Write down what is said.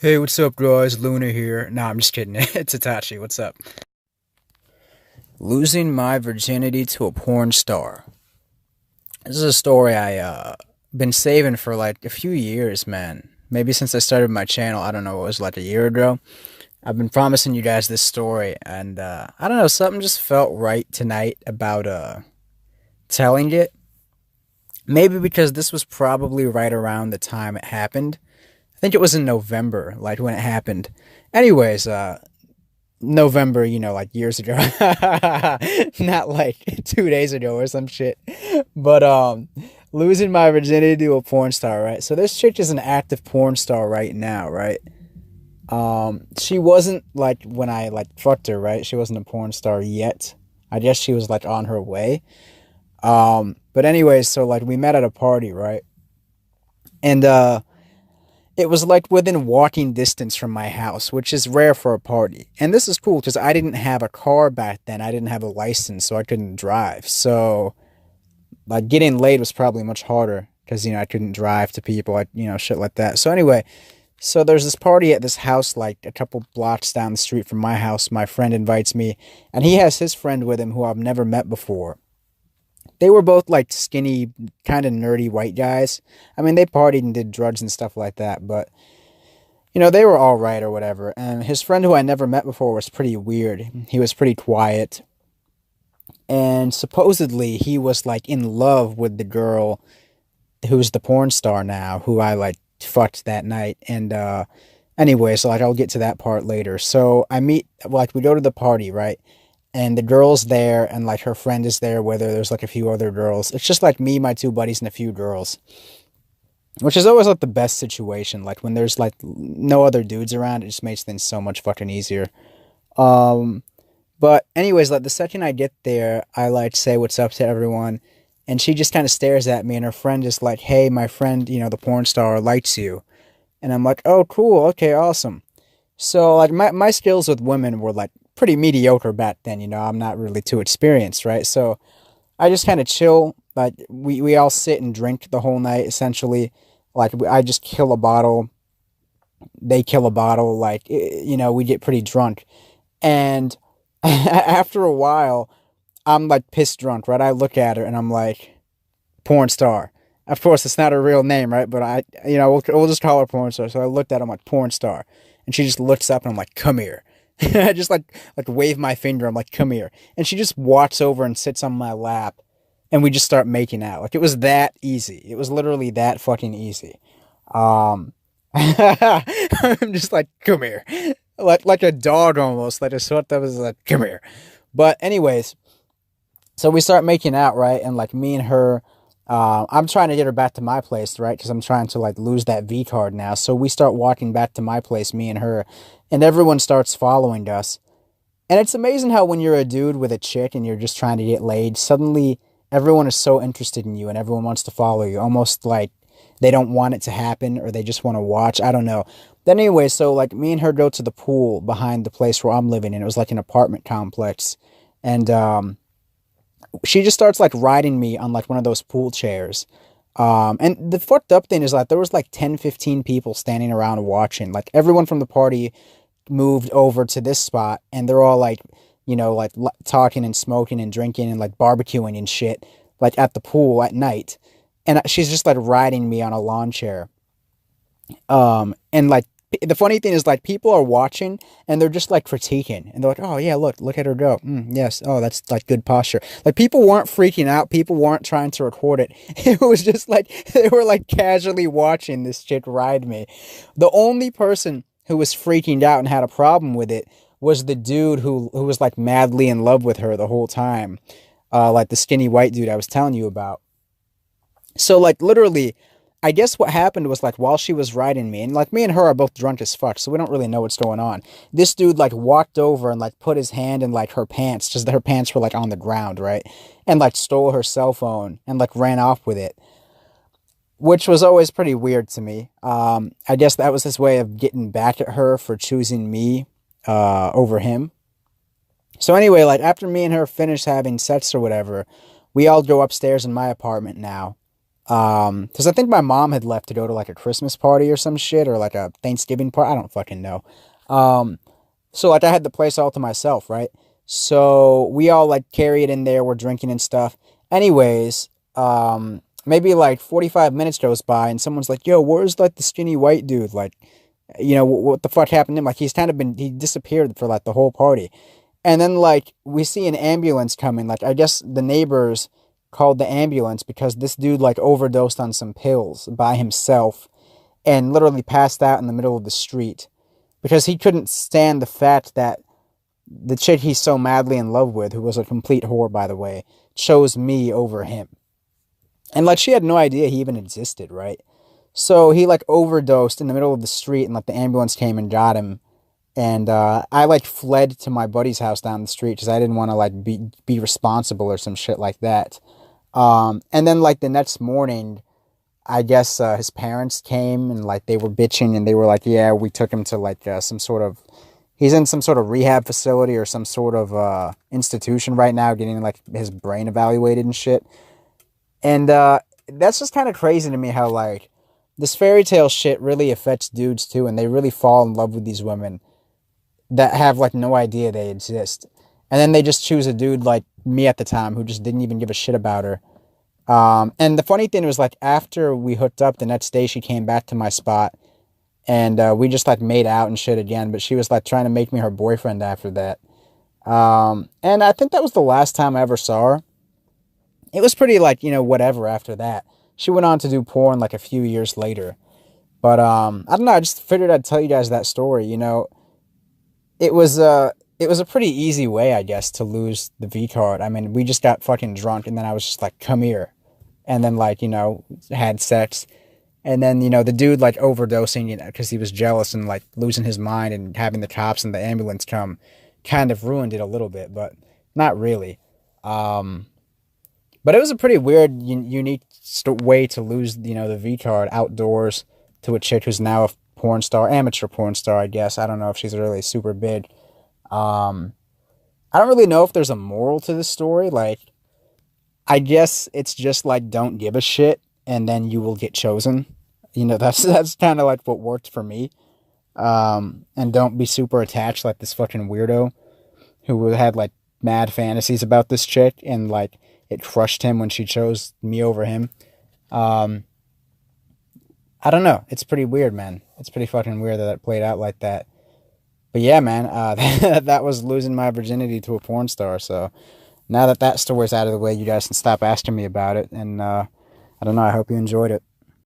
Hey, what's up, guys? Luna here. Nah, I'm just kidding. It's Itachi. What's up? Losing my virginity to a porn star. This is a story I been saving for like a few years, man. Maybe since I started my channel. I don't know. It was like a year ago. I've been promising you guys this story, and I don't know. Something just felt right tonight about telling it. Maybe because this was probably right around the time it happened. I think it was in November, like when it happened. Anyways, November, like years ago. Not like 2 days ago or some shit. But losing my virginity to a porn star, right? So this chick is an active porn star right now, right? She wasn't like when I like fucked her, right? She wasn't a porn star yet. I guess she was like on her way. But anyways, so like we met at a party, right? And it was like within walking distance from my house, which is rare for a party. And this is cool because I didn't have a car back then. I didn't have a license, so I couldn't drive. So, like, getting laid was probably much harder because, I couldn't drive to people, like, shit like that. So, anyway, so there's this party at this house, like, a couple blocks down the street from my house. My friend invites me, and he has his friend with him who I've never met before. They were both like skinny, kind of nerdy white guys. I mean, they partied and did drugs and stuff like that, but they were all right or whatever. And his friend, who I never met before, was pretty weird. He was pretty quiet, and supposedly he was like in love with the girl who's the porn star now, who I like fucked that night. And anyway, so like I'll get to that part later. So I meet, like, we go to the party, right? And the girl's there, and like her friend is there with her. There's like a few other girls. It's just like me, my two buddies, and a few girls, which is always like the best situation. Like when there's like no other dudes around, it just makes things so much fucking easier. Um, but anyways, like the second I get there, I like say what's up to everyone, and she just kind of stares at me, and her friend is like, "Hey, my friend, the porn star likes you," and I'm like, "Oh, cool, okay, awesome." So like my skills with women were like pretty mediocre back then, I'm not really too experienced, right? So I just kind of chill, like we all sit and drink the whole night essentially. Like I just kill a bottle, they kill a bottle, like we get pretty drunk. And after a while, I'm like pissed drunk, right? I look at her and I'm like, porn star. Of course, it's not her real name, right? But we'll just call her porn star. So I looked at her, I'm like, porn star. And she just looks up and I'm like, come here. I just like wave my finger. I'm like, come here. And she just walks over and sits on my lap, and we just start making out. Like, it was that easy. It was literally that fucking easy. I'm just like, come here. Like a dog almost. Like a sort that was like, come here. But anyways, so we start making out, right? And like me and her, I'm trying to get her back to my place, right? Because I'm trying to like lose that V card now. So we start walking back to my place, me and her, and everyone starts following us. And it's amazing how when you're a dude with a chick and you're just trying to get laid, suddenly everyone is so interested in you and everyone wants to follow you, almost like they don't want it to happen or they just want to watch. I don't know. But anyway, so like me and her go to the pool behind the place where I'm living, and it was like an apartment complex. And she just starts like riding me on like one of those pool chairs. And the fucked up thing is that there was like 10, 15 people standing around watching. Like everyone from the party moved over to this spot, and they're all like, like talking and smoking and drinking and like barbecuing and shit, like at the pool at night. And she's just like riding me on a lawn chair. And like the funny thing is, like, people are watching and they're just like critiquing, and they're like, oh yeah, look at her go. Yes. Oh, that's like good posture. Like, people weren't freaking out. People weren't trying to record it. It was just like, they were like casually watching this chick ride me. The only person who was freaking out and had a problem with it was the dude who was like madly in love with her the whole time. Like the skinny white dude I was telling you about. So like literally, I guess what happened was, like, while she was riding me, and like me and her are both drunk as fuck, so we don't really know what's going on. This dude like walked over and like put his hand in like her pants, just that her pants were like on the ground, right? And like stole her cell phone and like ran off with it, which was always pretty weird to me. I guess that was his way of getting back at her for choosing me over him. So anyway, like after me and her finish having sex or whatever, we all go upstairs in my apartment now. Because I think my mom had left to go to like a Christmas party or some shit, or like a Thanksgiving party. I don't fucking know. Um, so like I had the place all to myself, right? So we all like carry it in there. We're drinking and stuff. Anyways, maybe like 45 minutes goes by, and someone's like, "Yo, where's like the skinny white dude? Like, what the fuck happened to him? Like he disappeared for like the whole party." And then like we see an ambulance coming. Like I guess the neighbors called the ambulance because this dude like overdosed on some pills by himself and literally passed out in the middle of the street because he couldn't stand the fact that the chick he's so madly in love with, who was a complete whore by the way, chose me over him. And like she had no idea he even existed, right? So he like overdosed in the middle of the street, and like the ambulance came and got him. And I like fled to my buddy's house down the street because I didn't want to like be responsible or some shit like that. And then like the next morning, I guess his parents came and like they were bitching and they were like, yeah, we took him to like some sort of, he's in some sort of rehab facility or some sort of institution right now, getting like his brain evaluated and shit. And that's just kind of crazy to me how like this fairy tale shit really affects dudes too, and they really fall in love with these women that have like no idea they exist. And then they just choose a dude like me at the time who just didn't even give a shit about her. And the funny thing was like after we hooked up the next day, she came back to my spot and we just like made out and shit again. But she was like trying to make me her boyfriend after that. And I think that was the last time I ever saw her. It was pretty like, whatever after that. She went on to do porn like a few years later. But I don't know, I just figured I'd tell you guys that story, It was a pretty easy way, I guess, to lose the V card. I mean, we just got fucking drunk, and then I was just like, "Come here," and then like had sex, and then the dude like overdosing, because he was jealous and like losing his mind and having the cops and the ambulance come, kind of ruined it a little bit, but not really. Um, but it was a pretty weird, unique way to lose the V card outdoors to a chick who's now a porn star, amateur porn star, I guess. I don't know if she's really super big. Um, I don't really know if there's a moral to this story. Like, I guess it's just like don't give a shit, and then you will get chosen. That's kind of like what worked for me. And don't be super attached like this fucking weirdo who had like mad fantasies about this chick, and like it crushed him when she chose me over him. Um, I don't know. It's pretty weird, man. It's pretty fucking weird that it played out like that. But yeah, man, that was losing my virginity to a porn star. So now that story's out of the way, you guys can stop asking me about it. And I don't know. I hope you enjoyed it.